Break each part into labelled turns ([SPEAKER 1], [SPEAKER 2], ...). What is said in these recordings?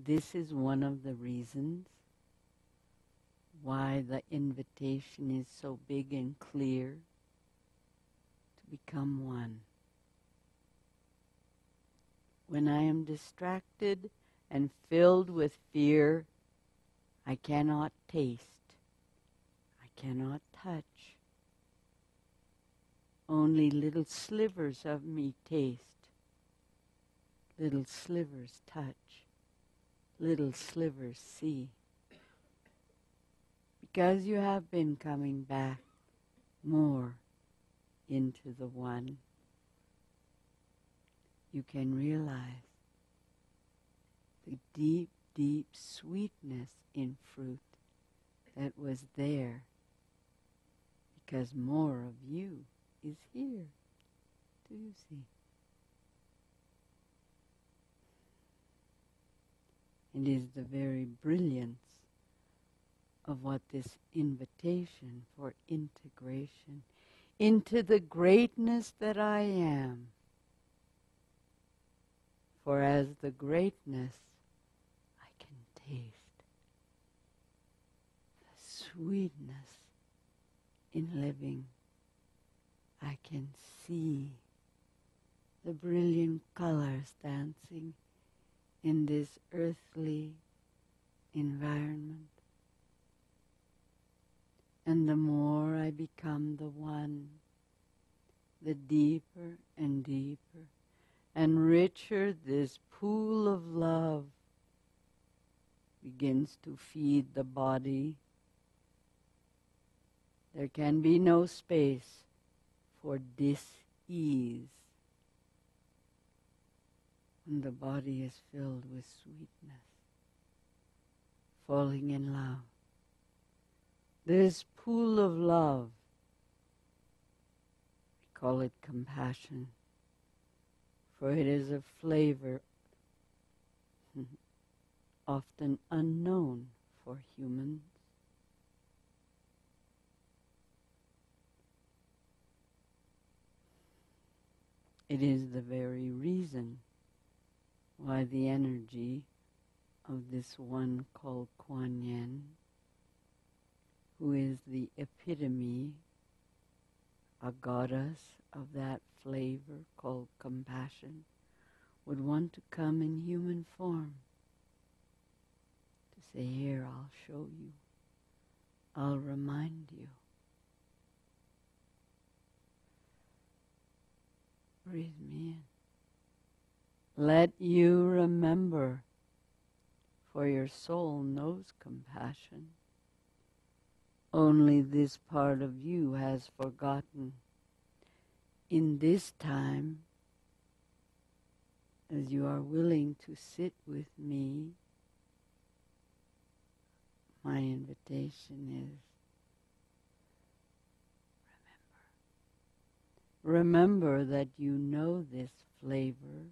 [SPEAKER 1] this is one of the reasons why the invitation is so big and clear to become one. When I am distracted and filled with fear, I cannot taste, I cannot touch. Only little slivers of me taste, little slivers touch, little slivers see. Because you have been coming back more into the one, you can realize the deep, deep sweetness in fruit that was there because more of you is here. Do you see? It is the very brilliance of what this invitation for integration into the greatness that I am. For as the greatness, I can taste the sweetness in living. I can see the brilliant colors dancing in this earthly environment. And the more I become the one, the deeper and deeper and richer this pool of love begins to feed the body. There can be no space for dis-ease when the body is filled with sweetness, falling in love. This pool of love, we call it compassion, for it is a flavor often unknown for humans. It is the very reason why the energy of this one called Quan Yin, who is the epitome, a goddess of that flavor called compassion, would want to come in human form to say, here, I'll show you, I'll remind you. Breathe me in. Let you remember, for your soul knows compassion. Only this part of you has forgotten. In this time, as you are willing to sit with me, my invitation is, remember that you know this flavor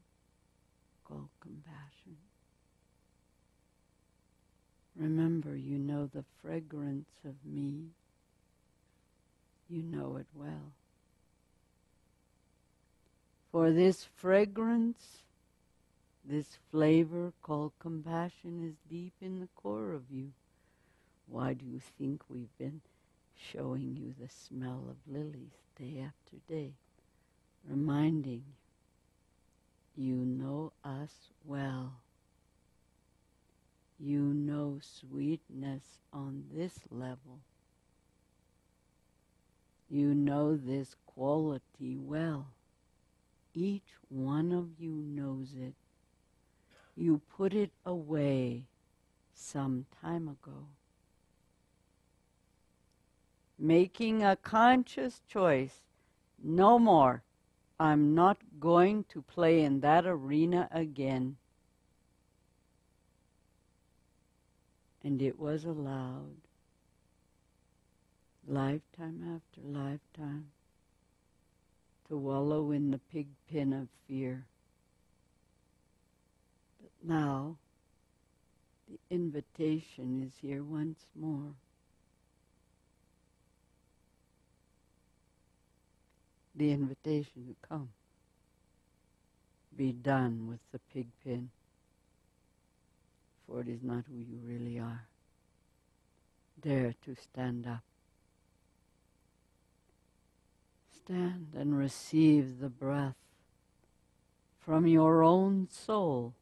[SPEAKER 1] called compassion. Remember, you know the fragrance of me. You know it well. For this fragrance, this flavor called compassion is deep in the core of you. Why do you think we've been showing you the smell of lilies day after day? Reminding you know us well. You know sweetness on this level. You know this quality well. Each one of you knows it. You put it away some time ago, making a conscious choice. No more. I'm not going to play in that arena again. And it was allowed, lifetime after lifetime, to wallow in the pig pen of fear. But now, the invitation is here once more. The invitation to come. Be done with the pig pen. for it is not who you really are. Dare to stand up. Stand and receive the breath from your own soul,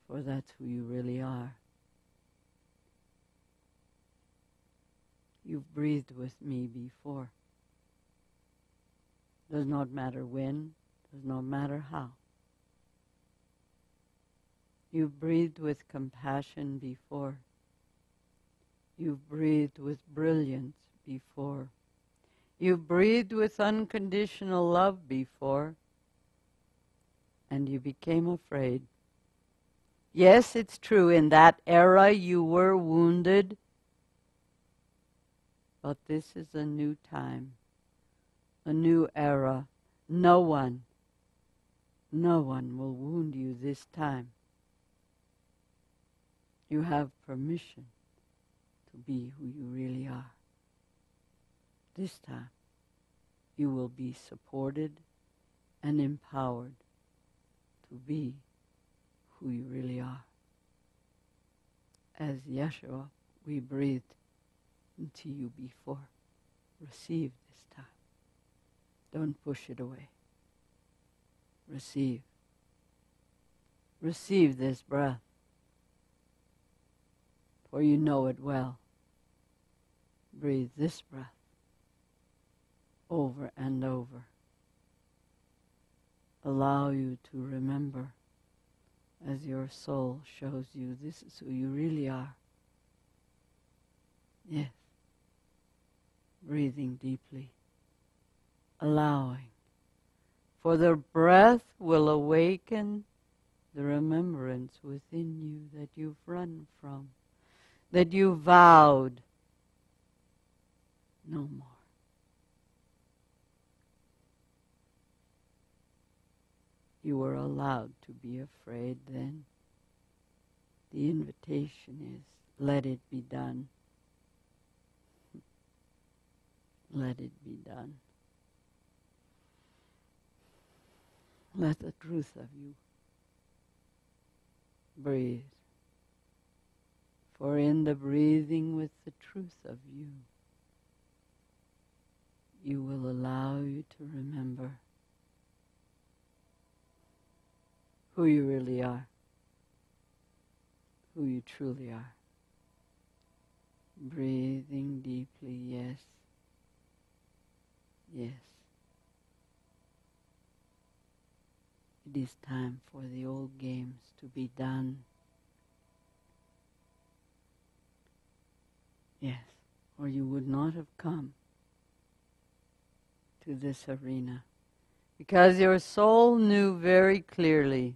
[SPEAKER 1] for that's who you really are. You've breathed with me before. Does not matter when, does not matter how. You've breathed with compassion before. You've breathed with brilliance before. You've breathed with unconditional love before. And you became afraid. Yes, it's true, in that era you were wounded. But this is a new time, a new era. No one will wound you this time. You have permission to be who you really are. This time, you will be supported and empowered to be who you really are. As Yeshua, we breathed into you before. Receive this time. Don't push it away. Receive. Receive this breath, for you know it well. Breathe this breath over and over. Allow you to remember as your soul shows you this is who you really are. Yes. Breathing deeply. Allowing. For the breath will awaken the remembrance within you that you've run from, that you vowed no more. You were allowed to be afraid then. The invitation is, let it be done. Let it be done. Let the truth of you breathe. For in the breathing with the truth of you, you will allow you to remember who you really are, who you truly are. Breathing deeply, yes, yes. It is time for the old games to be done. Yes, or you would not have come to this arena, because your soul knew very clearly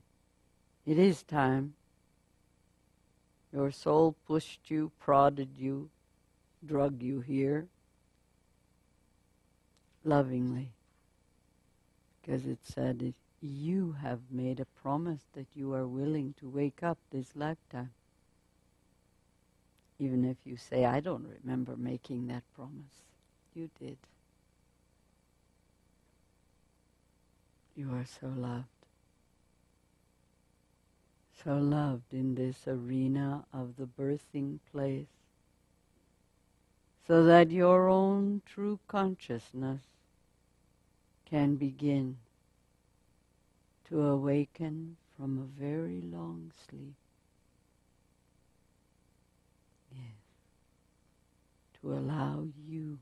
[SPEAKER 1] it is time. Your soul pushed you, prodded you, drug you here, lovingly, because it said you have made a promise that you are willing to wake up this lifetime. Even if you say, I don't remember making that promise. You did. You are so loved. So loved in this arena of the birthing place, so that your own true consciousness can begin to awaken from a very long sleep. Yes. To allow you,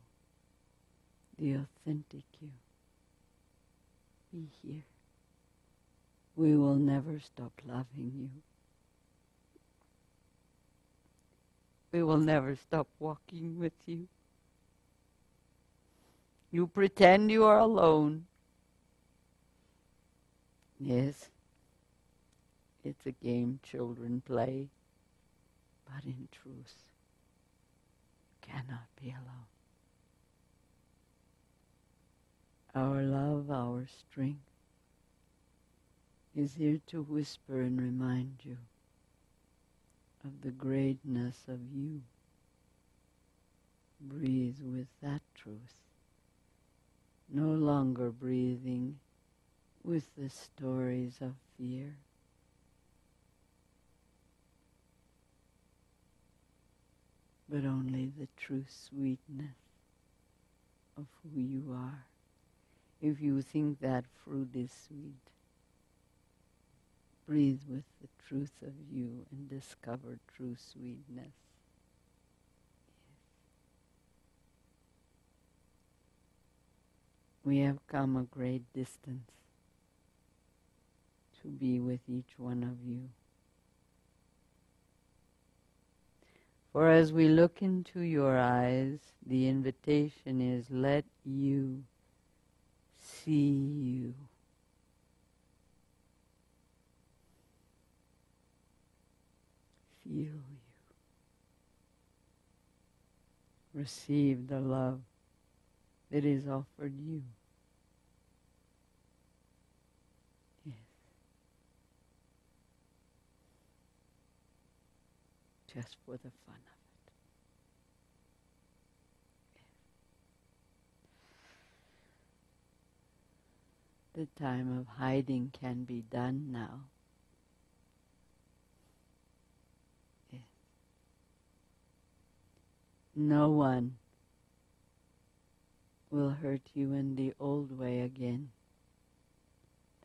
[SPEAKER 1] the authentic you, be here. We will never stop loving you. We will never stop walking with you. You pretend you are alone. Yes, it's a game children play, but in truth, you cannot be alone. Our love, our strength, is here to whisper and remind you of the greatness of you. Breathe with that truth, no longer breathing with the stories of fear. but only the true sweetness of who you are. If you think that fruit is sweet, breathe with the truth of you and discover true sweetness. We have come a great distance to be with each one of you. For as we look into your eyes, the invitation is, let you see you. Feel you. Receive the love that is offered you. Yes. Just for the fun of it. Yes. The time of hiding can be done now. Yes. No one will hurt you in the old way again.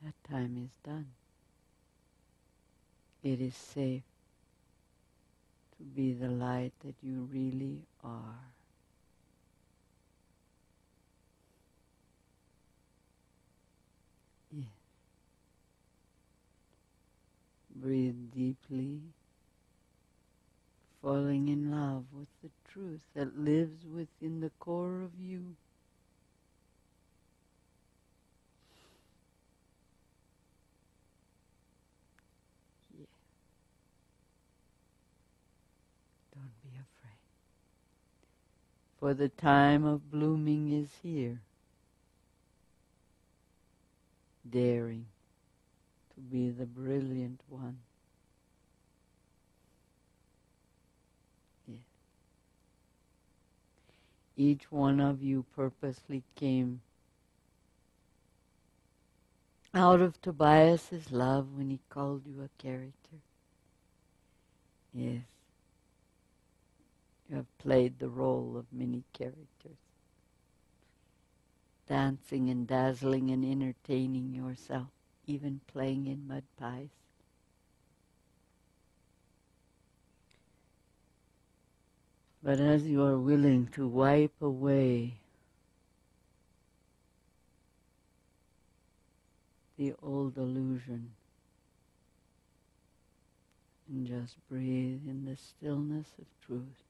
[SPEAKER 1] That time is done. It is safe to be the light that you really are. Yes. Breathe deeply, falling in love with the truth that lives within the core of you. Don't be afraid. For the time of blooming is here. Daring to be the brilliant one. Yes. Each one of you purposely came out of Tobias's love when he called you a character. Yes. You have played the role of many characters, dancing and dazzling and entertaining yourself, even playing in mud pies. But as you are willing to wipe away the old illusion and just breathe in the stillness of truth,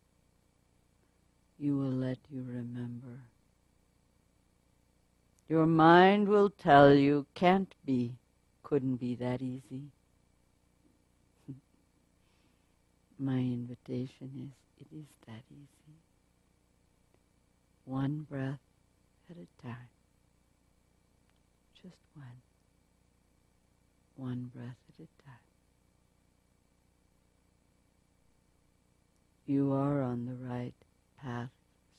[SPEAKER 1] you will let you remember. Your mind will tell you, can't be, couldn't be that easy. My invitation is, it is that easy. One breath at a time. Just one. One breath at a time. You are on the right path,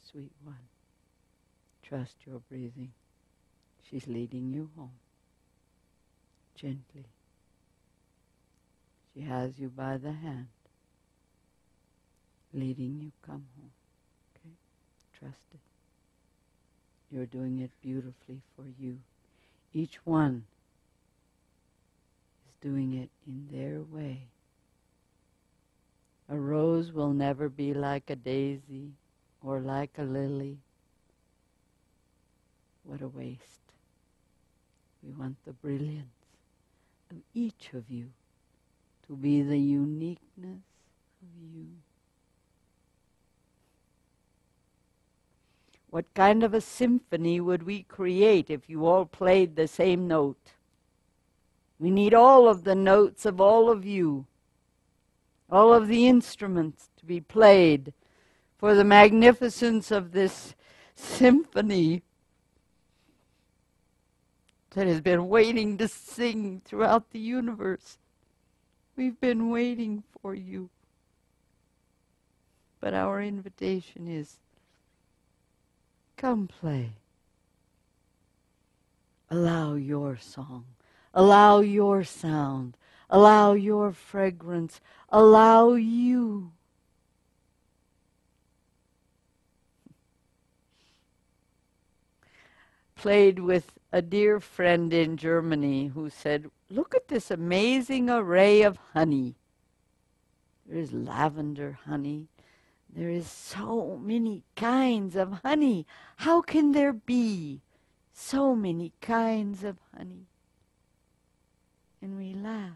[SPEAKER 1] sweet one. Trust your breathing. She's leading you home. Gently. She has you by the hand, leading you come home. Okay? Trust it. You're doing it beautifully for you. Each one is doing it in their way. A rose will never be like a daisy or like a lily. What a waste. We want the brilliance of each of you to be the uniqueness of you. What kind of a symphony would we create if you all played the same note? We need all of the notes of all of you, all of the instruments to be played for the magnificence of this symphony that has been waiting to sing throughout the universe. We've been waiting for you. But our invitation is, come play. Allow your song. Allow your sound. Allow your fragrance. Allow you played with a dear friend in Germany who said, look at this amazing array of honey. There is lavender honey. There is so many kinds of honey. How can there be so many kinds of honey? And we laughed.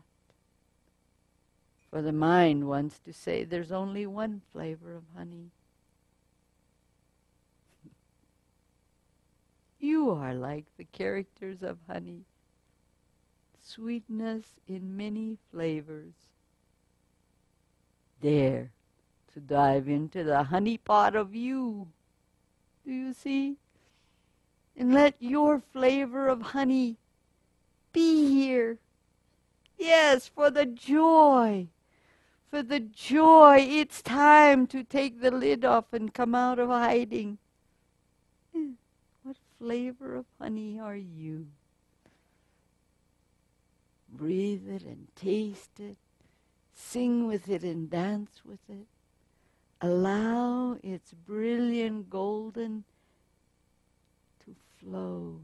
[SPEAKER 1] For the mind wants to say there's only one flavor of honey. You are like the characters of honey. Sweetness in many flavors. Dare to dive into the honey pot of you. Do you see? And let your flavor of honey be here. Yes, for the joy. For the joy. It's time to take the lid off and come out of hiding. What flavor of honey are you? Breathe it and taste it. Sing with it and dance with it. Allow its brilliant golden to flow.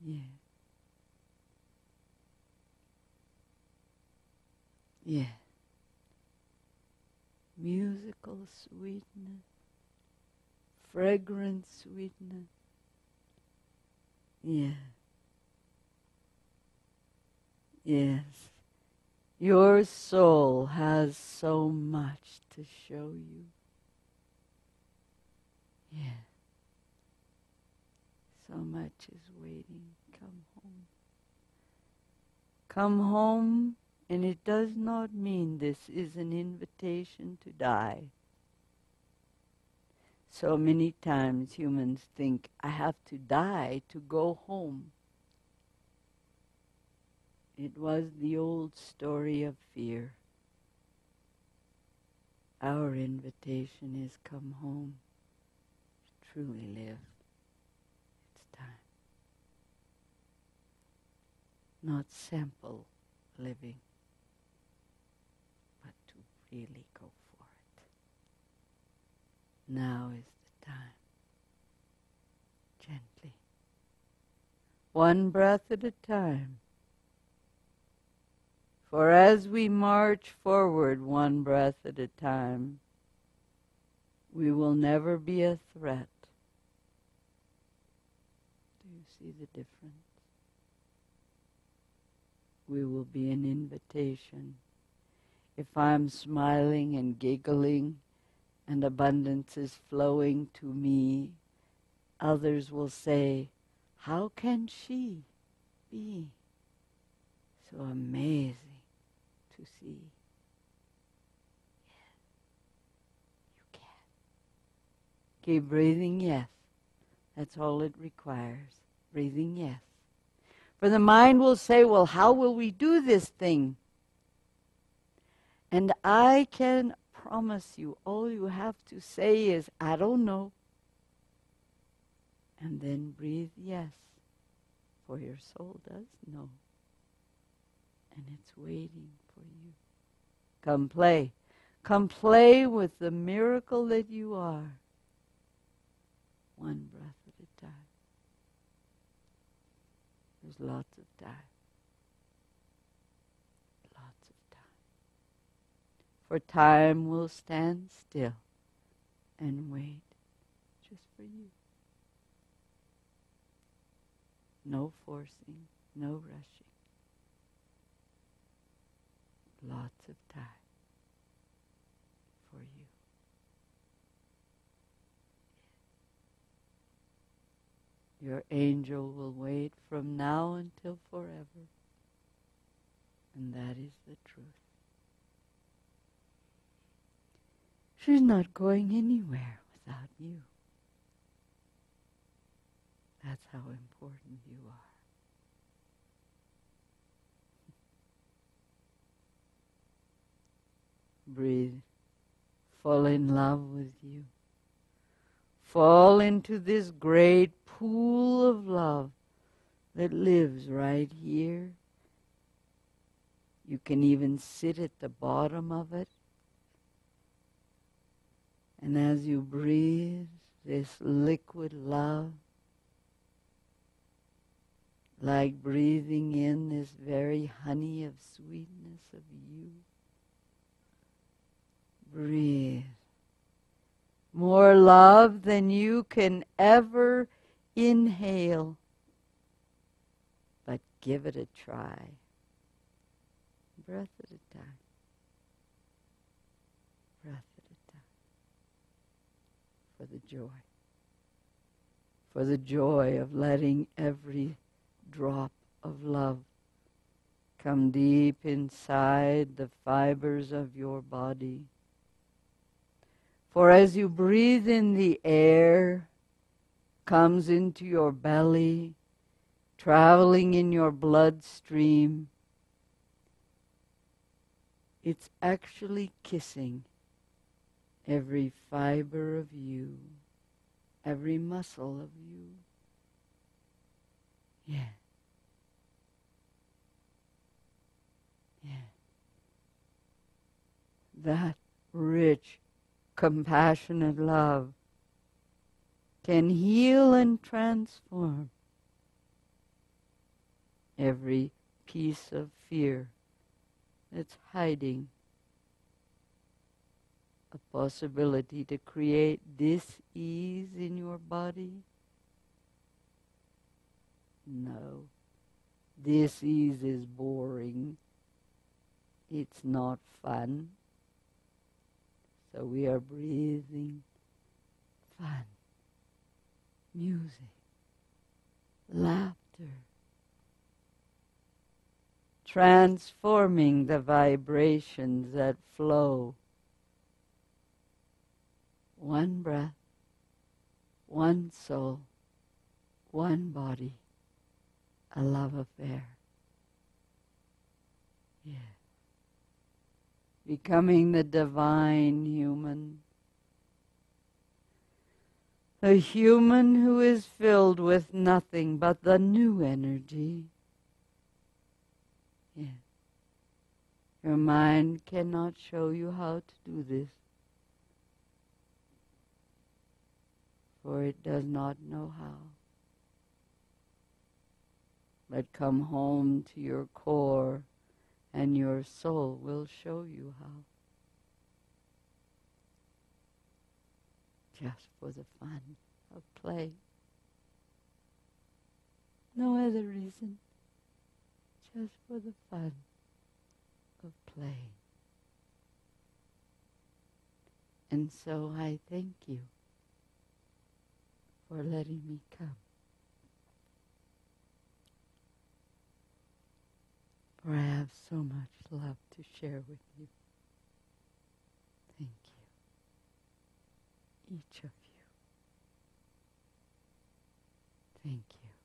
[SPEAKER 1] Yeah. Yeah. Musical sweetness. Fragrant sweetness. Yeah. Yes. Your soul has so much to show you. Yeah. So much is waiting. Come home. Come home, and it does not mean this is an invitation to die. So many times humans think, I have to die to go home. It was the old story of fear. Our invitation is come home, to truly live. It's time. Not sample living, but to really go for it. Now is the time. Gently. One breath at a time. For as we march forward one breath at a time, we will never be a threat. Do you see the difference? We will be an invitation. If I'm smiling and giggling and abundance is flowing to me, others will say, how can she be so amazing to see? Yes, you can. Keep breathing yes. That's all it requires. Breathing yes. For the mind will say, well, how will we do this thing? And I can promise you, all you have to say is, I don't know. And then breathe yes, for your soul does know. And it's waiting for you. Come play. Come play with the miracle that you are. One breath at a time. There's lots of time. Lots of time. For time will stand still and wait just for you. No forcing, no rushing. Lots of time for you. Your angel will wait from now until forever. And that is the truth. She's not going anywhere without you. That's how important you are. Breathe. Fall in love with you. Fall into this great pool of love that lives right here. You can even sit at the bottom of it. And as you breathe this liquid love, like breathing in this very honey of sweetness of you. Breathe. More love than you can ever inhale. But give it a try. Breath at a time. Breath at a time. For the joy. For the joy of letting every drop of love come deep inside the fibers of your body. For as you breathe in, the air comes into your belly, traveling in your bloodstream. It's actually kissing every fiber of you, every muscle of you. Yeah. Yeah. That rich, compassionate love can heal and transform every piece of fear that's hiding a possibility to create dis-ease in your body. No, dis-ease is boring. It's not fun. So we are breathing fun, music, laughter, transforming the vibrations that flow. One breath, one soul, one body, a love affair. Yeah. Becoming the divine human. A human who is filled with nothing but the new energy. Yeah. Your mind cannot show you how to do this, for it does not know how. But come home to your core, and your soul will show you how. Just for the fun of play. No other reason. Just for the fun of play. And so I thank you for letting me come. For I have so much love to share with you. Thank you. Each of you. Thank you.